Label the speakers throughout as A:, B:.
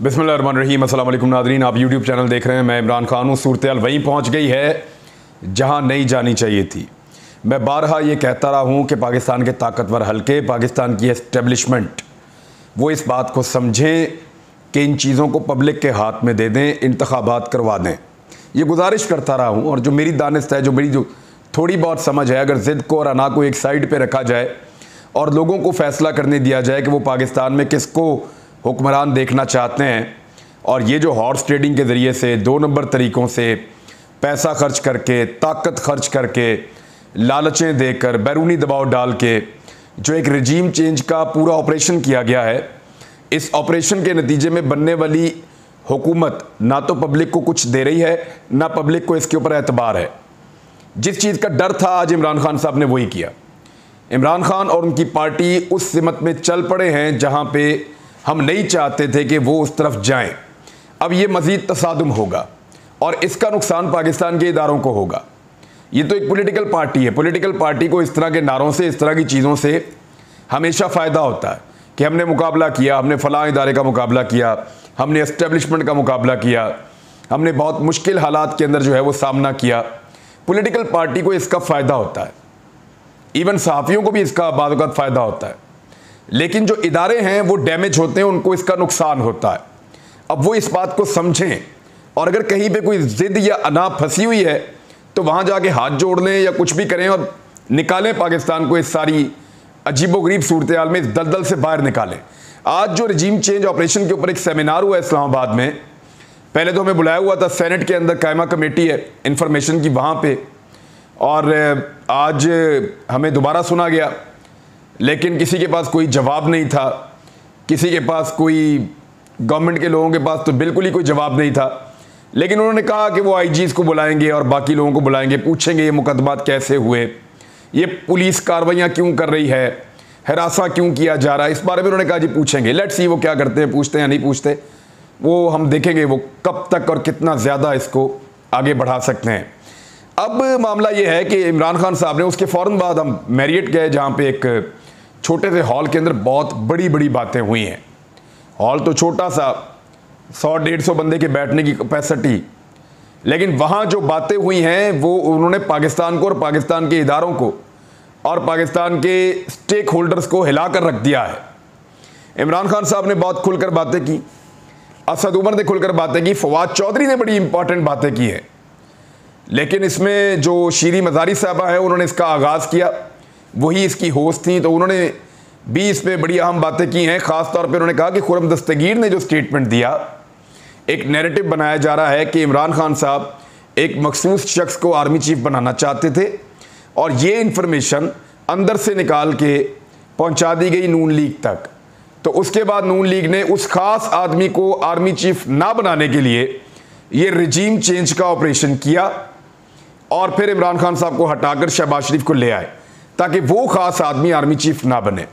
A: बिस्मिल्लाहिर्रहमानिर्रहीम। अस्सलाम वालेकुम नाज़रीन, आप यूट्यूब चैनल देख रहे हैं। मैं इमरान खान हूँ। सूरत-ए-हाल वहीं पहुँच गई है जहाँ नहीं जानी चाहिए थी। मैं बारहा ये कहता रहा हूँ कि पाकिस्तान के ताकतवर हलके, पाकिस्तान की एस्टेब्लिशमेंट, वो इस बात को समझें कि इन चीज़ों को पब्लिक के हाथ में दे दें, इंतखाबात करवा दें। ये गुजारिश करता रहा हूँ और जो मेरी दानिस्त है, जो मेरी जो थोड़ी बहुत समझ है, अगर ज़िद को और अना को एक साइड पर रखा जाए और लोगों को फ़ैसला करने दिया जाए कि वो पाकिस्तान में किसको हुक्मरान देखना चाहते हैं, और ये जो हॉर्स ट्रेडिंग के ज़रिए से 2 नंबर तरीक़ों से पैसा खर्च करके, ताकत खर्च करके, लालचें देकर, बैरूनी दबाव डाल के जो एक रजीम चेंज का पूरा ऑपरेशन किया गया है, इस ऑपरेशन के नतीजे में बनने वाली हुकूमत ना तो पब्लिक को कुछ दे रही है, ना पब्लिक को इसके ऊपर एतबार है। जिस चीज़ का डर था, आज इमरान खान साहब ने वही किया। इमरान खान और उनकी पार्टी उस सिमत में चल पड़े हैं जहाँ पे हम नहीं चाहते थे कि वो उस तरफ जाएं। अब ये मज़ीद तसादुम होगा और इसका नुकसान पाकिस्तान के इदारों को होगा। ये तो एक पॉलिटिकल पार्टी है। पॉलिटिकल पार्टी को इस तरह के नारों से, इस तरह की चीज़ों से हमेशा फ़ायदा होता है कि हमने मुकाबला किया, हमने फ़लाँ इदारे का मुकाबला किया, हमने एस्टेब्लिशमेंट का मुकाबला किया, हमने बहुत मुश्किल हालात के अंदर जो है वो सामना किया। पॉलिटिकल पार्टी को इसका फ़ायदा होता है, इवन सहाफ़ियों को भी इसका बाद वक़्त फ़ायदा होता है। लेकिन जो इदारे हैं वो डैमेज होते हैं, उनको इसका नुकसान होता है। अब वो इस बात को समझें और अगर कहीं पे कोई ज़िद या अना फंसी हुई है तो वहाँ जाके हाथ जोड़ लें या कुछ भी करें और निकालें पाकिस्तान को इस सारी अजीबोगरीब सूरत-ए-हाल में, इस दलदल से बाहर निकालें। आज जो रजीम चेंज ऑपरेशन के ऊपर एक सेमिनार हुआ है इस्लामाबाद में, पहले तो हमें बुलाया हुआ था, सेनेट के अंदर कायमा कमेटी है इंफॉर्मेशन की वहाँ पर, और आज हमें दोबारा सुना गया, लेकिन किसी के पास कोई जवाब नहीं था। किसी के पास कोई, गवर्नमेंट के लोगों के पास तो बिल्कुल ही कोई जवाब नहीं था। लेकिन उन्होंने कहा कि वो आईजीज़ को बुलाएंगे और बाकी लोगों को बुलाएंगे, पूछेंगे ये मुकदमात कैसे हुए, ये पुलिस कार्रवाइयाँ क्यों कर रही है, हरासा क्यों किया जा रहा है, इस बारे में उन्होंने कहा जी पूछेंगे। लेट्स सी वो क्या करते हैं, पूछते हैं या नहीं पूछते, वो हम देखेंगे वो कब तक और कितना ज़्यादा इसको आगे बढ़ा सकते हैं। अब मामला ये है कि इमरान खान साहब ने, उसके फ़ौरन बाद हम मैरियट गए जहाँ पे एक छोटे से हॉल के अंदर बहुत बड़ी बड़ी बातें हुई हैं। हॉल तो छोटा सा, 100-150 बंदे के बैठने की कैपेसिटी, लेकिन वहाँ जो बातें हुई हैं वो उन्होंने पाकिस्तान को और पाकिस्तान के इदारों को और पाकिस्तान के स्टेक होल्डर्स को हिला कर रख दिया है। इमरान खान साहब ने बहुत खुलकर बातें की, असद उमर ने खुलकर बातें की, फवाद चौधरी ने बड़ी इंपॉर्टेंट बातें की हैं। लेकिन इसमें जो शीरी मज़ारी साहबा है, उन्होंने इसका आगाज़ किया, वही इसकी होस्ट थी, तो उन्होंने भी इस पर बड़ी अहम बातें की हैं। ख़ास तौर पे उन्होंने कहा कि खुर्रम दस्तगीर ने जो स्टेटमेंट दिया, एक नैरेटिव बनाया जा रहा है कि इमरान खान साहब एक मखसूस शख्स को आर्मी चीफ बनाना चाहते थे और ये इंफॉर्मेशन अंदर से निकाल के पहुंचा दी गई नून लीग तक। तो उसके बाद नून लीग ने उस ख़ास आदमी को आर्मी चीफ ना बनाने के लिए ये रजीम चेंज का ऑपरेशन किया और फिर इमरान खान साहब को हटाकर शहबाज शरीफ को ले आए ताकि वो ख़ास आदमी आर्मी चीफ ना बने।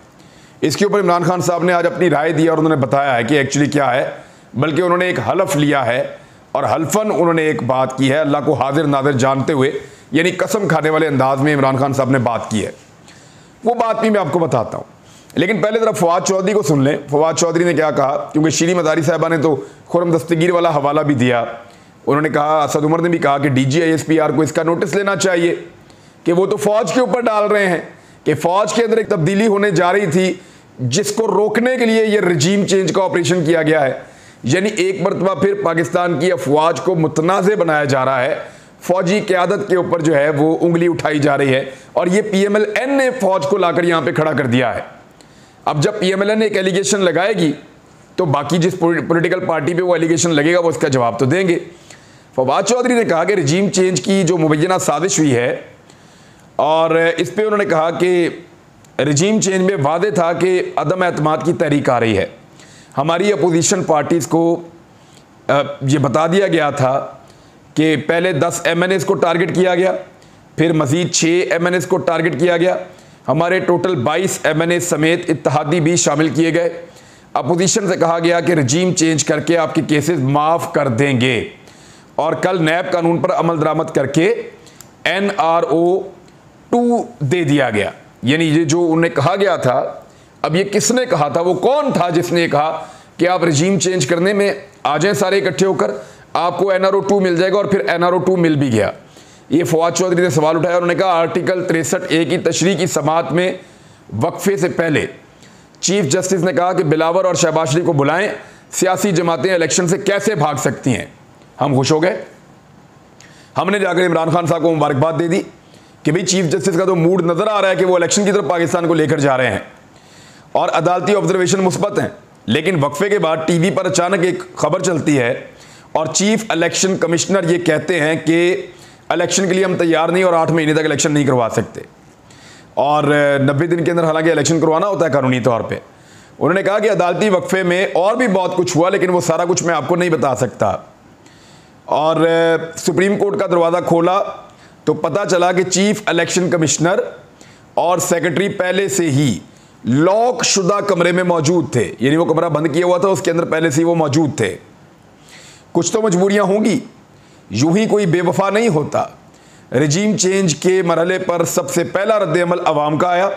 A: इसके ऊपर इमरान खान साहब ने आज अपनी राय दी और उन्होंने बताया है कि एक्चुअली क्या है, बल्कि उन्होंने एक हलफ लिया है और हल्फन उन्होंने एक बात की है, अल्लाह को हाजिर नाजिर जानते हुए, यानी कसम खाने वाले अंदाज में इमरान खान साहब ने बात की है। वो बात भी मैं आपको बताता हूँ, लेकिन पहले ज़रा फवाद चौधरी को सुन लें। फवाद चौधरी ने क्या कहा, क्योंकि शीरी मज़ारी साहबा ने तो खुर्रम दस्तगीर वाला हवाला भी दिया। उन्होंने कहा, असद उमर ने भी कहा कि DGISPR को इसका नोटिस लेना चाहिए कि वो तो फ़ौज के ऊपर डाल रहे हैं कि फ़ौज के अंदर एक तब्दीली होने जा रही थी जिसको रोकने के लिए ये रजीम चेंज का ऑपरेशन किया गया है। यानी एक मरतबा फिर पाकिस्तान की अफवाज को मुतनाज़ बनाया जा रहा है, फ़ौजी क़यादत के ऊपर जो है वो उंगली उठाई जा रही है और ये PMLN ने फ़ौज को लाकर यहाँ पे खड़ा कर दिया है। अब जब PMLN एक एलिगेशन लगाएगी तो बाकी जिस पॉलिटिकल पार्टी पे वो एलिगेशन लगेगा वो उसका जवाब तो देंगे। फवाद चौधरी ने कहा कि रजीम चेंज की जो मुबैना साजिश हुई है, और इस पर उन्होंने कहा कि रजीम चेंज में वादे था कि अदम एतमाद की तहरीक आ रही है। हमारी अपोजिशन पार्टीज़ को ये बता दिया गया था कि पहले 10 MNAs को टारगेट किया गया, फिर मज़ीद 6 MNAs को टारगेट किया गया, हमारे टोटल 22 MNAs समेत इत्तहादी भी शामिल किए गए। अपोजिशन से कहा गया कि रजीम चेंज करके आपके केसेस माफ़ कर देंगे और कल नैब कानून पर अमल दरामद करके NRO 2 दे दिया गया। यानी ये जो उन्हें कहा गया था, अब ये किसने कहा था, वो कौन था जिसने कहा कि आप रजीम चेंज करने में आ जाएं सारे इकट्ठे होकर, आपको NRO 2 मिल जाएगा, और फिर NRO 2 मिल भी गया। ये फवाद चौधरी ने सवाल उठाया। उन्होंने कहा आर्टिकल 63A की तशरीह की समाअत में वक्फे से पहले चीफ जस्टिस ने कहा कि बिलावर और शहबाज शरीफ को बुलाएं, सियासी जमातें इलेक्शन से कैसे भाग सकती हैं। हम खुश हो गए। हमने जाकर इमरान खान साहब को मुबारकबाद दे दी कि भाई चीफ जस्टिस का तो मूड नजर आ रहा है कि वो इलेक्शन की तरफ पाकिस्तान को लेकर जा रहे हैं, और अदालती ऑब्जर्वेशन मुस्बत हैं। लेकिन वक्फे के बाद टीवी पर अचानक एक खबर चलती है और चीफ इलेक्शन कमिश्नर ये कहते हैं कि इलेक्शन के लिए हम तैयार नहीं और 8 महीने तक इलेक्शन नहीं करवा सकते, और 90 दिन के अंदर हालांकि इलेक्शन करवाना होता है कानूनी तौर पे। उन्होंने कहा कि अदालती वक्फे में और भी बहुत कुछ हुआ, लेकिन वो सारा कुछ मैं आपको नहीं बता सकता। और सुप्रीम कोर्ट का दरवाज़ा खोला तो पता चला कि चीफ इलेक्शन कमिश्नर और सेक्रेटरी पहले से ही लॉक शुदा कमरे में मौजूद थे, यानी वो कमरा बंद किया हुआ था, उसके अंदर पहले से ही वो मौजूद थे। कुछ तो मजबूरियां होंगी, यूं ही कोई बेवफा नहीं होता। रजीम चेंज के मरहले पर सबसे पहला रद्द-ए-अमल अवाम का आया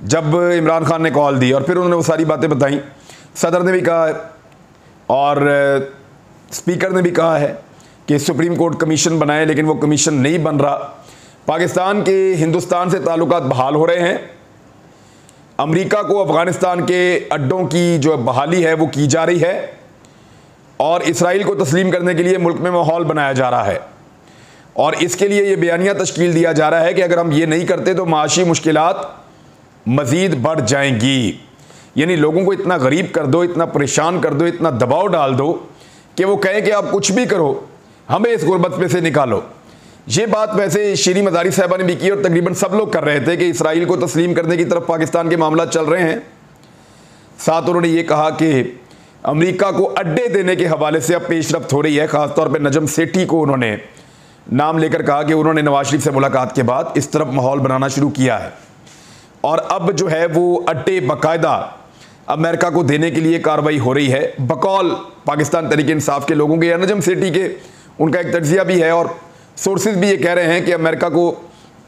A: जब इमरान खान ने कॉल दी, और फिर उन्होंने वो सारी बातें बताई। सदर ने भी कहा है और स्पीकर ने भी कहा है कि सुप्रीम कोर्ट कमीशन बनाए, लेकिन वो कमीशन नहीं बन रहा। पाकिस्तान के हिंदुस्तान से ताल्लुकात बहाल हो रहे हैं। अमेरिका को अफगानिस्तान के अड्डों की जो बहाली है वो की जा रही है, और इसराइल को तस्लीम करने के लिए मुल्क में माहौल बनाया जा रहा है, और इसके लिए ये बयानिया तश्कील दिया जा रहा है कि अगर हम ये नहीं करते तो माशी मुश्किलात मज़ीद बढ़ जाएंगी। यानी लोगों को इतना गरीब कर दो, इतना परेशान कर दो, इतना दबाव डाल दो कि वो कहें कि आप कुछ भी करो, हमें इस गुर्बत में से निकालो। ये बात वैसे शीरी मदारी साहबा ने भी की, और तकरीबन सब लोग कर रहे थे कि इसराइल को तस्लीम करने की तरफ पाकिस्तान के मामला चल रहे हैं। साथ उन्होंने ये कहा कि अमेरिका को अड्डे देने के हवाले से अब पेशरफ्त हो रही है। ख़ासतौर पर नजम सेठी को उन्होंने नाम लेकर कहा कि उन्होंने नवाज शरीफ से मुलाकात के बाद इस तरफ माहौल बनाना शुरू किया है, और अब जो है वो अड्डे बाकायदा अमेरिका को देने के लिए कार्रवाई हो रही है बकौल पाकिस्तान तहरीक इंसाफ के लोगों के या नजम सेठी के। उनका एक तज्जिया भी है, और सोर्सेज भी ये कह रहे हैं कि अमेरिका को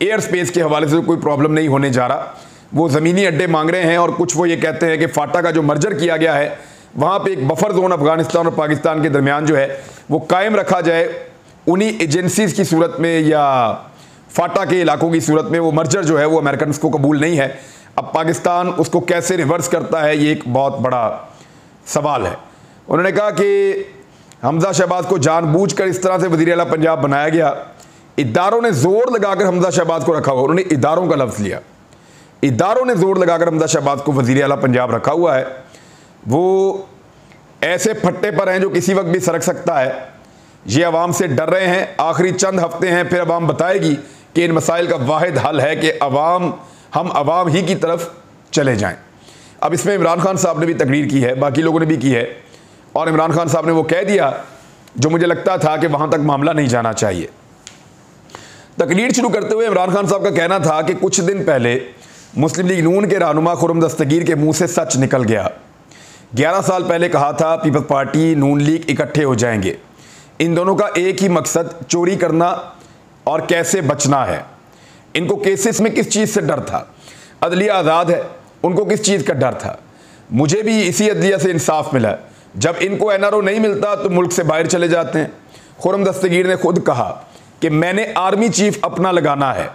A: एयर स्पेस के हवाले से कोई प्रॉब्लम नहीं होने जा रहा, वो ज़मीनी अड्डे मांग रहे हैं। और कुछ वो ये कहते हैं कि फाटा का जो मर्जर किया गया है वहाँ पे एक बफर जोन अफगानिस्तान और पाकिस्तान के दरमियान जो है वो कायम रखा जाए, उन्हीं एजेंसीज की सूरत में या फाटा के इलाकों की सूरत में। वो मर्जर जो है वो अमेरिकन को कबूल नहीं है। अब पाकिस्तान उसको कैसे रिवर्स करता है, ये एक बहुत बड़ा सवाल है। उन्होंने कहा कि हमजा शहबाज को जानबूझकर इस तरह से वज़ीर आला पंजाब बनाया गया, इदारों ने जोर लगाकर हमजा शहबाज को रखा हुआ। उन्होंने इदारों का लफ्ज़ लिया, इदारों ने जोर लगाकर हमजा शहबाज को वज़ीर आला पंजाब रखा हुआ है। वो ऐसे फट्टे पर हैं जो किसी वक्त भी सरक सकता है। ये अवाम से डर रहे हैं। आखिरी चंद हफ्ते हैं, फिर अवाम बताएगी कि इन मसाइल का वाहिद हल है कि हम अवाम ही की तरफ चले जाएं। अब इसमें इमरान खान साहब ने भी तकरीर की है, बाकी लोगों ने भी की है, और इमरान खान साहब ने वो कह दिया जो मुझे लगता था कि वहाँ तक मामला नहीं जाना चाहिए। तकरीर शुरू करते हुए इमरान खान साहब का कहना था कि कुछ दिन पहले मुस्लिम लीग नून के रहनुमा खुर्रम दस्तगीर के मुँह से सच निकल गया। 11 साल पहले कहा था पीपल्स पार्टी नून लीग इकट्ठे हो जाएंगे, इन दोनों का एक ही मकसद चोरी करना और कैसे बचना है। इनको केसेस में किस चीज़ से डर था? अदलिया आज़ाद है, उनको किस चीज़ का डर था? मुझे भी इसी अदलिया से इंसाफ मिला। जब इनको NRO नहीं मिलता तो मुल्क से बाहर चले जाते हैं। खुर्रम दस्तगीर ने खुद कहा कि मैंने आर्मी चीफ अपना लगाना है।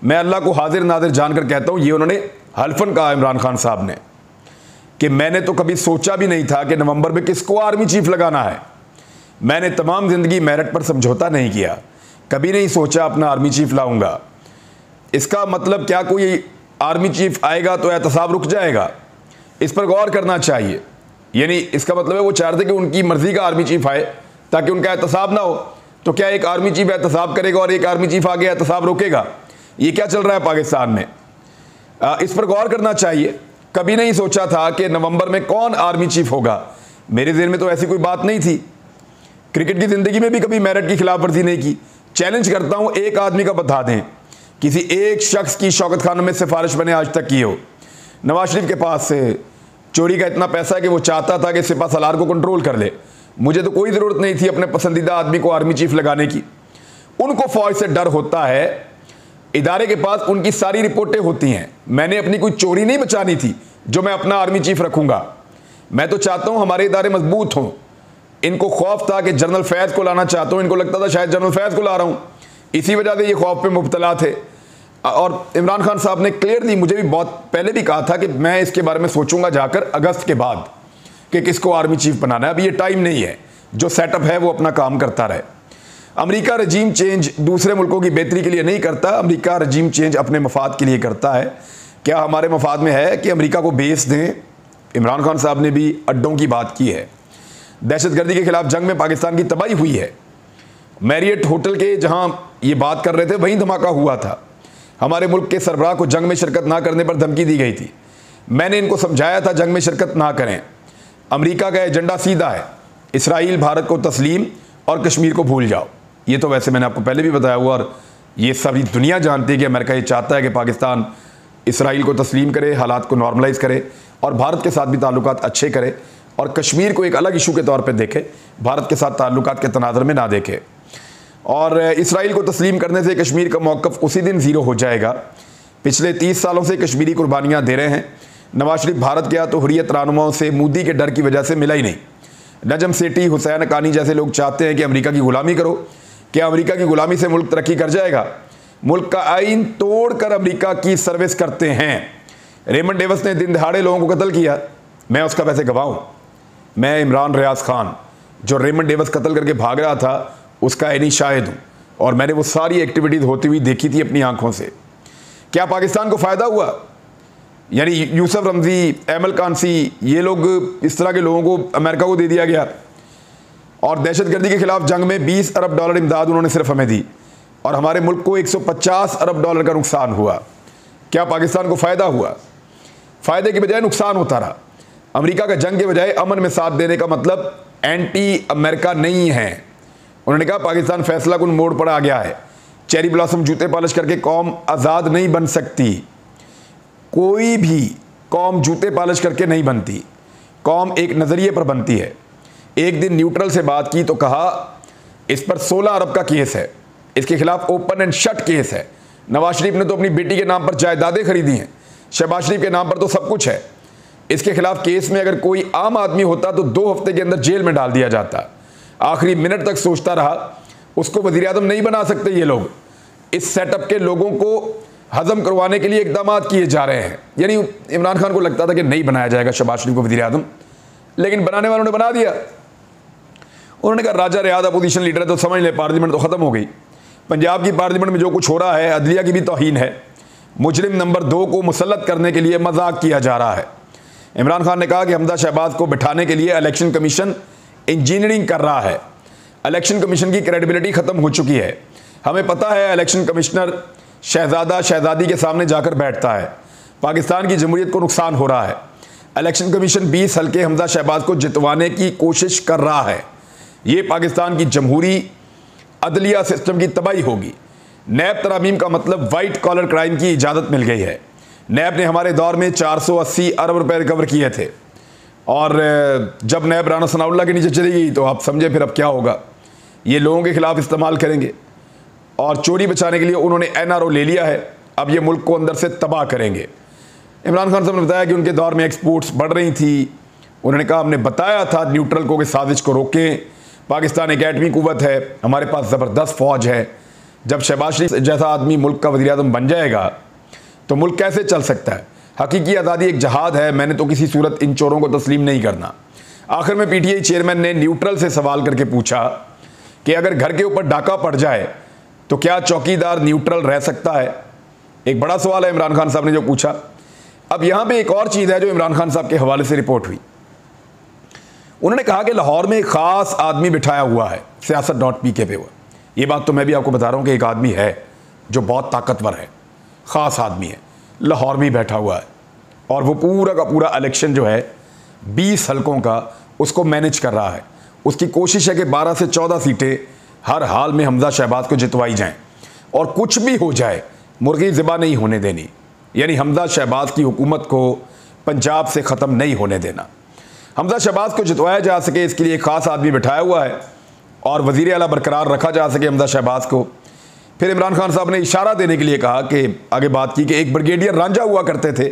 A: मैं अल्लाह को हाजिर नाजिर जानकर कहता हूँ, ये उन्होंने हल्फन कहा इमरान खान साहब ने, कि मैंने तो कभी सोचा भी नहीं था कि नवंबर में किसको आर्मी चीफ लगाना है। मैंने तमाम ज़िंदगी मेरिट पर समझौता नहीं किया, कभी नहीं सोचा अपना आर्मी चीफ लाऊंगा। इसका मतलब क्या कोई आर्मी चीफ आएगा तो एहतसाब रुक जाएगा? इस पर गौर करना चाहिए। यानी इसका मतलब है वो चाहते कि उनकी मर्जी का आर्मी चीफ आए ताकि उनका एहतसाब ना हो। तो क्या एक आर्मी चीफ एहतसाब करेगा और एक आर्मी चीफ आगे एहतसाब रोकेगा? ये क्या चल रहा है पाकिस्तान में? इस पर गौर करना चाहिए। कभी नहीं सोचा था कि नवंबर में कौन आर्मी चीफ होगा। मेरे ज़हन में तो ऐसी कोई बात नहीं थी। क्रिकेट की ज़िंदगी में भी कभी मेरिट की खिलाफ वर्जी नहीं की। चैलेंज करता हूँ, एक आदमी का बता दें, किसी एक शख्स की शौकत खानों में सिफारिश मैंने आज तक की हो। नवाज शरीफ के पास चोरी का इतना पैसा है कि वो चाहता था कि सिपा सलार को कंट्रोल कर ले। मुझे तो कोई ज़रूरत नहीं थी अपने पसंदीदा आदमी को आर्मी चीफ लगाने की। उनको फौज से डर होता है, इदारे के पास उनकी सारी रिपोर्टें होती हैं। मैंने अपनी कोई चोरी नहीं बचानी थी जो मैं अपना आर्मी चीफ रखूंगा। मैं तो चाहता हूं हमारे इदारे मजबूत हों। इनको खौफ था कि जनरल फैज़ को लाना चाहता हूं, इनको लगता था शायद जनरल फैज़ को ला रहा हूं, इसी वजह से ये खौफ पे मुब्तला थे। और इमरान खान साहब ने क्लियरली मुझे भी बहुत पहले भी कहा था कि मैं इसके बारे में सोचूंगा जाकर अगस्त के बाद कि किसको आर्मी चीफ बनाना है। अभी ये टाइम नहीं है, जो सेटअप है वो अपना काम करता रहे। अमेरिका रजीम चेंज दूसरे मुल्कों की बेहतरी के लिए नहीं करता, अमेरिका रजीम चेंज अपने मफाद के लिए करता है। क्या हमारे मफाद में है कि अमेरिका को बेस दें? इमरान खान साहब ने भी अड्डों की बात की है। दहशतगर्दी के खिलाफ जंग में पाकिस्तान की तबाही हुई है। मैरियट होटल के जहां ये बात कर रहे थे वहीं धमाका हुआ था। हमारे मुल्क के सरबराह को जंग में शिरकत ना करने पर धमकी दी गई थी। मैंने इनको समझाया था जंग में शिरकत ना करें। अमेरिका का एजेंडा सीधा है, इसराइल भारत को तस्लीम और कश्मीर को भूल जाओ। ये तो वैसे मैंने आपको पहले भी बताया हुआ, और ये सारी दुनिया जानती है कि अमेरिका ये चाहता है कि पाकिस्तान इसराइल को तस्लीम करे, हालात को नॉर्मलाइज़ करे और भारत के साथ भी ताल्लुकात अच्छे करे, और कश्मीर को एक अलग इशू के तौर पे देखे, भारत के साथ ताल्लुकात के तनाज़ुर में ना देखे। और इसराइल को तस्लीम करने से कश्मीर का मौक़िफ़ उसी दिन ज़ीरो हो जाएगा। पिछले 30 सालों से कश्मीरी कुर्बानियाँ दे रहे हैं। नवाज शरीफ भारत गया तो हुर्रियत रहनुमाओं से मोदी के डर की वजह से मिला ही नहीं। नजम सेठी, हुसैन हक्कानी जैसे लोग चाहते हैं कि अमेरिका की गुलामी करो। क्या अमेरिका की गुलामी से मुल्क तरक्की कर जाएगा? मुल्क का आइन तोड़कर अमेरिका की सर्विस करते हैं। रेमंड डेविस ने दिन दहाड़े लोगों को कत्ल किया, मैं उसका वैसे गवाह हूँ। मैं इमरान रियाज खान, जो रेमंड डेविस कत्ल करके भाग रहा था, उसका ऐनी शाहिद हूँ, और मैंने वो सारी एक्टिविटीज़ होती हुई देखी थी अपनी आंखों से। क्या पाकिस्तान को फ़ायदा हुआ? यानी यूसुफ रमज़ी, एमल कांसी, ये लोग, इस तरह के लोगों को अमेरिका को दे दिया गया, और दहशतगर्दी के खिलाफ जंग में $20 अरब इमदाद उन्होंने सिर्फ हमें दी, और हमारे मुल्क को $150 अरब का नुकसान हुआ। क्या पाकिस्तान को फ़ायदा हुआ? फ़ायदे के बजाय नुकसान होता रहा। अमेरिका का जंग के बजाय अमन में साथ देने का मतलब एंटी अमेरिका नहीं है। उन्होंने कहा पाकिस्तान फैसला कुन मोड़ पर आ गया है। चेरी ब्लॉसम जूते पॉलिश करके कौम आज़ाद नहीं बन सकती। कोई भी कौम जूते पॉलिश करके नहीं बनती। कौम एक नज़रिए पर बनती है। एक दिन न्यूट्रल से बात की तो कहा इस पर 16 अरब का केस है, इसके खिलाफ ओपन एंड शट केस है। नवाज शरीफ ने तो अपनी बेटी के नाम पर जायदादें खरीदी हैं, शहबाज शरीफ के नाम पर तो सब कुछ है। इसके खिलाफ केस में अगर कोई आम आदमी होता तो 2 हफ्ते के अंदर जेल में डाल दिया जाता। आखिरी मिनट तक सोचता रहा, उसको वज़ीर आज़म नहीं बना सकते ये लोग। इस सेटअप के लोगों को हजम करवाने के लिए इकदाम किए जा रहे हैं। यानी इमरान खान को लगता था कि नहीं बनाया जाएगा शहबाज शरीफ को वज़ीर आज़म, लेकिन बनाने वालों ने बना दिया। उन्होंने कहा राजा रियाद अपोजिशन लीडर है तो समझ ले पार्लियामेंट तो ख़त्म हो गई। पंजाब की पार्लियामेंट में जो कुछ हो रहा है अदलिया की भी तौहीन है। मुजरिम नंबर 2 को मुसल्लत करने के लिए मजाक किया जा रहा है। इमरान खान ने कहा कि हमजा शहबाज को बिठाने के लिए इलेक्शन कमीशन इंजीनियरिंग कर रहा है। इलेक्शन कमीशन की क्रेडिबिलिटी ख़त्म हो चुकी है। हमें पता है इलेक्शन कमिश्नर शहजादा शहजादी के सामने जाकर बैठता है। पाकिस्तान की जमहूरियत को नुकसान हो रहा है। इलेक्शन कमीशन 20 हल्के हमजा शहबाज को जितवाने की कोशिश कर रहा है। ये पाकिस्तान की जमहूरी अदलिया सिस्टम की तबाही होगी। नैब तरामीम का मतलब वाइट कॉलर क्राइम की इजाज़त मिल गई है। नैब ने हमारे दौर में 480 अरब रुपए रिकवर किए थे, और जब नैब राना सनाउल्लाह के नीचे चली गई तो आप समझे फिर अब क्या होगा। ये लोगों के खिलाफ इस्तेमाल करेंगे, और चोरी बचाने के लिए उन्होंने NRO ले लिया है। अब ये मुल्क को अंदर से तबाह करेंगे। इमरान खान साहब ने बताया कि उनके दौर में एक्सपोर्ट्स बढ़ रही थी। उन्होंने कहा हमने बताया था न्यूट्रल को कि साजिश को रोकें। पाकिस्तान एक एटमी कुव्वत है, हमारे पास ज़बरदस्त फ़ौज है। जब शहबाज शरीफ जैसा आदमी मुल्क का वज़ीर आज़म बन जाएगा तो मुल्क कैसे चल सकता है। हकीकी आज़ादी एक जहाद है, मैंने तो किसी सूरत इन चोरों को तस्लीम नहीं करना। आखिर में PTI चेयरमैन ने न्यूट्रल से सवाल करके पूछा कि अगर घर के ऊपर डाका पड़ जाए तो क्या चौकीदार न्यूट्रल रह सकता है। एक बड़ा सवाल है इमरान खान साहब ने जो पूछा। अब यहाँ पे एक और चीज़ है जो इमरान खान साहब के हवाले से रिपोर्ट हुई। उन्होंने कहा कि लाहौर में एक ख़ास आदमी बिठाया हुआ है siyaasat.pk पे। वो ये बात तो मैं भी आपको बता रहा हूँ कि एक आदमी है जो बहुत ताकतवर है, ख़ास आदमी है, लाहौर में बैठा हुआ है, और वो पूरा का पूरा इलेक्शन जो है 20 हलकों का उसको मैनेज कर रहा है। उसकी कोशिश है कि 12 से 14 सीटें हर हाल में हमजा शहबाज को जितवाई जाएं, और कुछ भी हो जाए मुर्गी ज़िबा नहीं होने देनी। यानी हमजा शहबाज की हुकूमत को पंजाब से ख़त्म नहीं होने देना। हमजा शहबाज को जितवाया जा सके इसके लिए एक ख़ास आदमी बिठाया हुआ है, और वज़ीर आला बरकरार रखा जा सके हमजा शहबाज को। फिर इमरान खान साहब ने इशारा देने के लिए कहा कि आगे बात की कि एक ब्रिगेडियर रांझा हुआ करते थे,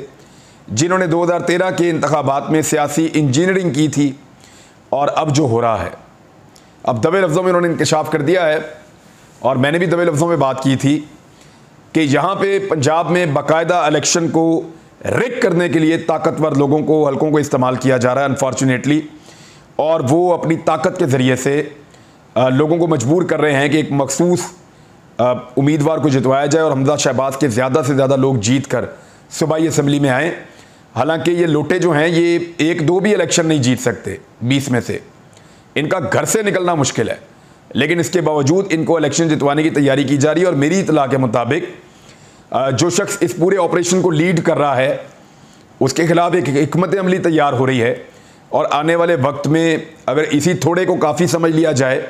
A: जिन्होंने 2013 के इंतखाबात में सियासी इंजीनियरिंग की थी और अब जो हो रहा है, अब दबे लफ्ज़ों में उन्होंने इंकशाफ कर दिया है। और मैंने भी दबे लफ्ज़ों में बात की थी कि यहाँ पे पंजाब में बाकायदा इलेक्शन को रिग करने के लिए ताकतवर लोगों को, हलकों को इस्तेमाल किया जा रहा है अनफॉर्चुनेटली, और वो अपनी ताकत के ज़रिए से लोगों को मजबूर कर रहे हैं कि एक मखसूस उम्मीदवार को जितवाया जाए और हमजा शहबाज के ज़्यादा से ज़्यादा लोग जीत कर सूबाई असम्बली में आएँ। हालांकि ये लोटे जो हैं ये 1-2 भी इलेक्शन नहीं जीत सकते 20 में से, इनका घर से निकलना मुश्किल है, लेकिन इसके बावजूद इनको इलेक्शन जितवाने की तैयारी की जा रही है। और मेरी इतला के मुताबिक जो शख्स इस पूरे ऑपरेशन को लीड कर रहा है उसके खिलाफ एक हिकमत अमली तैयार हो रही है, और आने वाले वक्त में अगर इसी थोड़े को काफ़ी समझ लिया जाए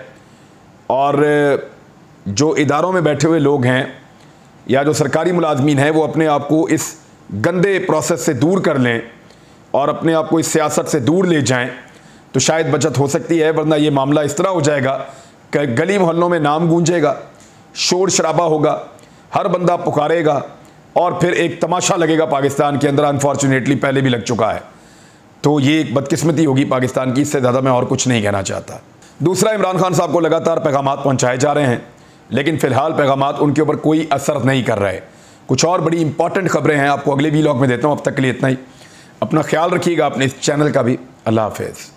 A: और जो इदारों में बैठे हुए लोग हैं या जो सरकारी मुलाजमीन हैं वो अपने आप को इस गंदे प्रोसेस से दूर कर लें और अपने आप को इस सियासत से दूर ले जाएं तो शायद बचत हो सकती है। वरना ये मामला इस तरह हो जाएगा कि गली मोहल्लों में नाम गूंजेगा, शोर शराबा होगा, हर बंदा पुकारेगा और फिर एक तमाशा लगेगा पाकिस्तान के अंदर। अनफॉर्चुनेटली पहले भी लग चुका है, तो ये एक बदकिस्मती होगी पाकिस्तान की। इससे ज़्यादा मैं और कुछ नहीं कहना चाहता। दूसरा, इमरान खान साहब को लगातार पैगामात पहुँचाए जा रहे हैं, लेकिन फ़िलहाल पैगामात उनके ऊपर कोई असर नहीं कर रहे। कुछ और बड़ी इंपॉर्टेंट खबरें हैं, आपको अगले व्लॉग में देता हूँ। अब तक के लिए इतना ही। अपना ख्याल रखिएगा, अपने इस चैनल का भी। अल्लाह हाफ़िज़।